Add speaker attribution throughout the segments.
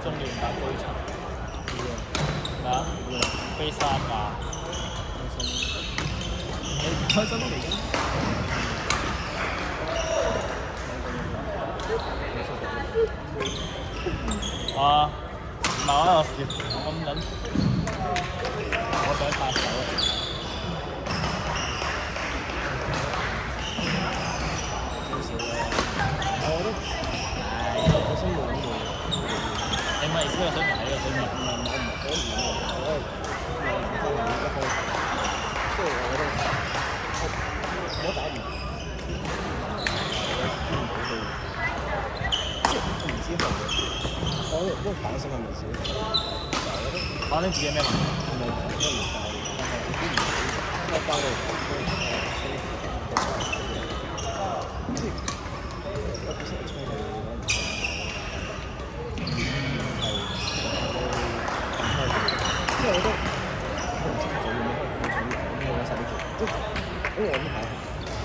Speaker 1: 中聯打高層。咩啊？飛3架。
Speaker 2: 你唔開心嚟㗎？
Speaker 1: 啊！唔係我笑，我諗緊，我想拍手啊！
Speaker 2: 我覺得我心冇咁
Speaker 1: 你咪意思係想睇個水面？
Speaker 2: 即係我覺得我打唔即係唔知係我嗰個反省係咪自己？
Speaker 1: 反正自己咩問題？
Speaker 2: 係咪因為大？但係我翻到即係我本身係衝動嘅。即係我覺得我唔知佢做咩，佢想揾曬啲做，即係因為我呢排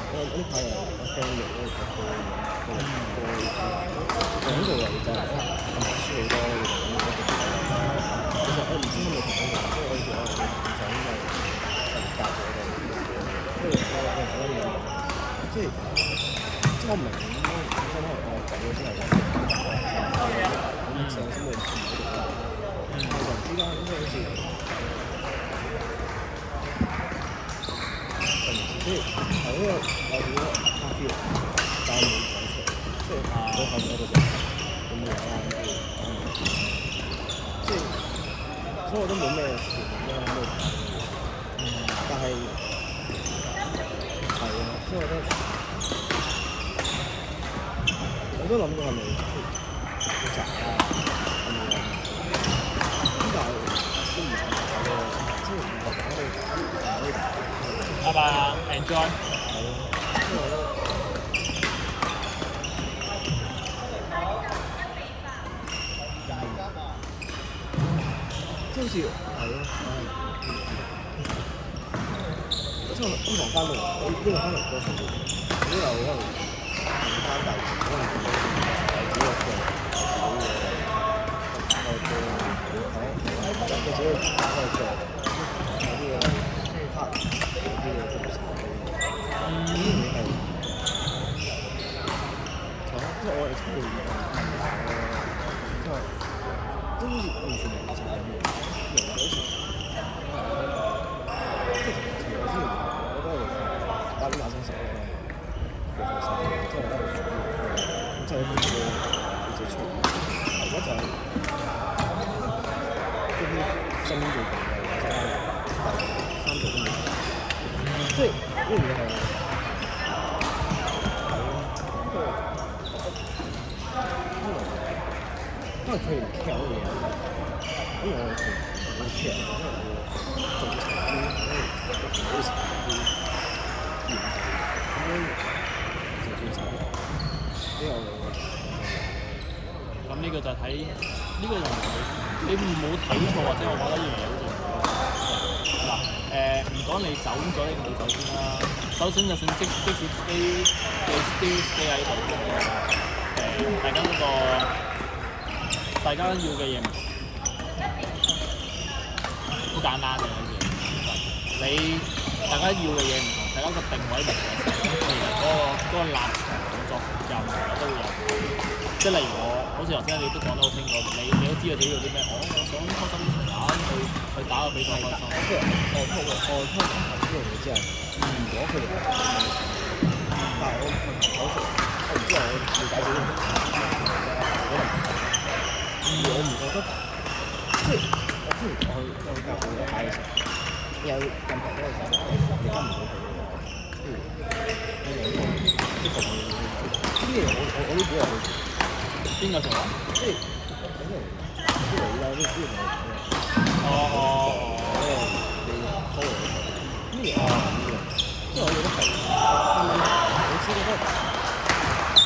Speaker 2: 我呢排又我 friend 約咗佢講道理就係讀書好多其實我唔知係咪同我講，因為我以前我唔想因為夾咗嘅，跟住我覺得即係我唔明點解本身可能我講咗之後我成個心裏唔好讀。突然之間即係好似即係係因為我自己發 feel，但係冇講出嚟，即係我後面嗰度就咁樣啦，即係所以我都冇咩權咩咩，但係係啊，即係我覺得我都諗過係咪複雜啊？
Speaker 1: 拜拜 ，enjoy。
Speaker 2: 即係好似係咯，即係呢行翻嚟，我呢個翻嚟多數呢度可能翻大可能自己一個自己打開嘅有啲嘢拍，有啲嘢做手，呢啲嘢係即係我係出嚟即係都好似完全冇曬咁樣，明咗好似即係前我之前我都係打啲馬生手嘅，腳手手，即係我喺度做咁就係呢個自己出，而家就係即係啲新做嘅，或者係3做都冇，即係呢樣嘢係因為佢唔 care 嗰樣嘢，因為我唔 care，因為我做長啲，因為我做啲長啲研究，咁樣就做長啲。呢
Speaker 1: 咁呢個就睇呢個就你冇睇錯，或者我覺得呢樣嘢好重要。嗱唔講你走咗定冇走先啦。首先就算即使 stay 喺度，大家要嘅嘢唔同，好簡單嘅呢件事。你大家要嘅嘢唔同，大家個定位唔同，其實嗰個立場作任何都會有。即係例如好似頭先你都講得好清楚，你都知道自己做啲咩。我想開心啲去打個比賽開心。
Speaker 2: 我聽完呢樣嘢之後，如果佢哋但係我唔知我了解到呢樣嘢。我唔覺得，即係我之前我去教會打嘅時候，有任何嗰個時候，你跟唔到佢嘅話，即係服務呢啲嘢，我都估係佢
Speaker 1: 邊個做啊？
Speaker 2: 即係可能啲女啦，啲同我講你偷嚟呢嘢啊咁樣，即係我覺得係，但係我只覺得，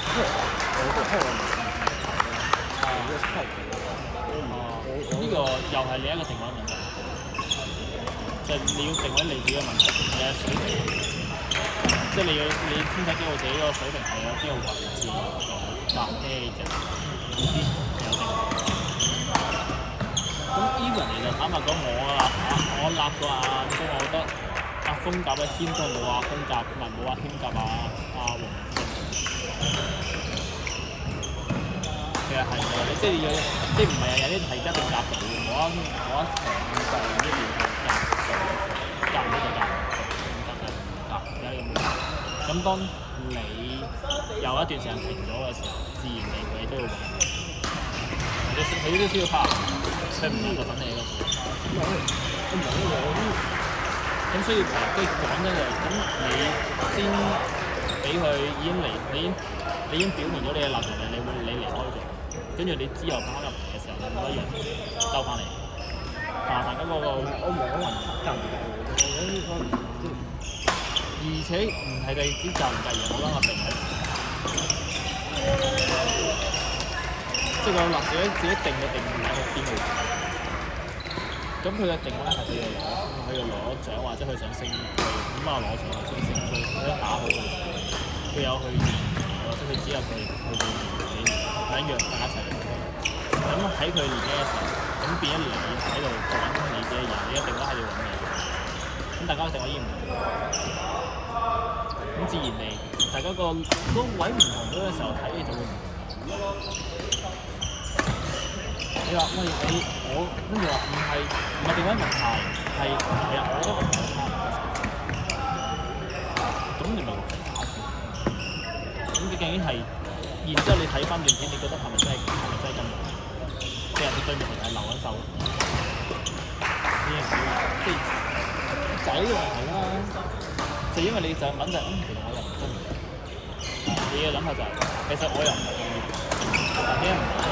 Speaker 2: 即係我覺得
Speaker 1: 呢個又係另一個定位問題，就係你要定位你自己嘅問題，你嘅水平，即係你先睇知道自己個水平係有邊個位置，嗱咩啫？呢啲有定位。even 其實坦白講，我立過阿咁，我覺得阿風甲嘅謙都冇阿風甲，唔係冇阿謙甲阿黃仁勳。其實係嘅，即係要即係唔係有啲係一定夾到嘅，我一場就呢邊夾唔到就夾唔到，有呢個問題。咁當你有一段時間停咗嘅時候，自然你都要揾。你都需要拍，佢唔能夠等你嘅。咁所以即係講真嘅，咁你先俾佢你已經表明咗你嘅立場，你離開咗，跟住你之後翻入嚟嘅時候，你冇一樣兜翻嚟。但係大家嗰個
Speaker 2: 我冇可能夾唔到，我呢個
Speaker 1: 而且唔係你知夾唔夾嘢，我覺得我定喺。即係個立自己定嘅定位喺邊度？咁佢嘅定位係佢要攞獎，或者佢想升佢咁攞獎或者升佢打好嘅時候，佢有去練，或者佢之後佢會練兩樣大家一齊嚟。咁喺佢練嘅時候，咁變咗你喺度做緊你自己嘅嘢，你嘅定位係要揾嘢。咁大家嘅定位已經唔同，咁自然地大家個位唔同咗嘅時候睇嘅就會唔同。你話喂我跟住話唔係定位問題，係啊，我覺得唔係差唔多。咁你咪落嚟打先。咁究竟係，然之後你睇翻段片，你覺得係咪真係咁？即係你對面係留緊手，呢樣即係仔嘅問題啦。就因為你就諗就其實我又唔中意。你嘅諗法就係，其實我又唔中意，但係唔中意。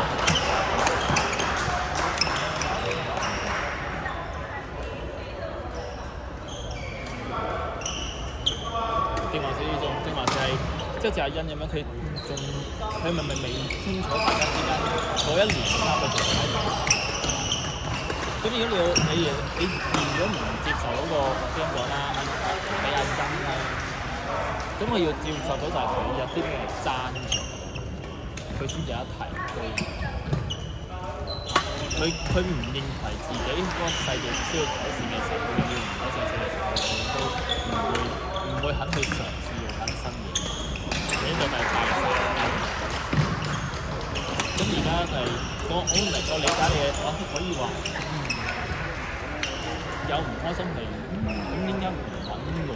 Speaker 1: 即係阿欣咁樣，佢明明未清楚大家之間嗰一年三個條件。咁如果你變咗唔接受嗰個即係咁講啦，俾阿欣啦，咁我要接受到就係佢有啲咩爭咗，佢先至有一提佢唔認為自己嗰個世界需要改善嘅時候，佢要唔改善嘅時候，都唔會肯去嘗試用緊新嘢。呢個就係大曬。咁而家就係我唔明，我理解你嘅，我可以話有唔開心係咁點解唔揾我？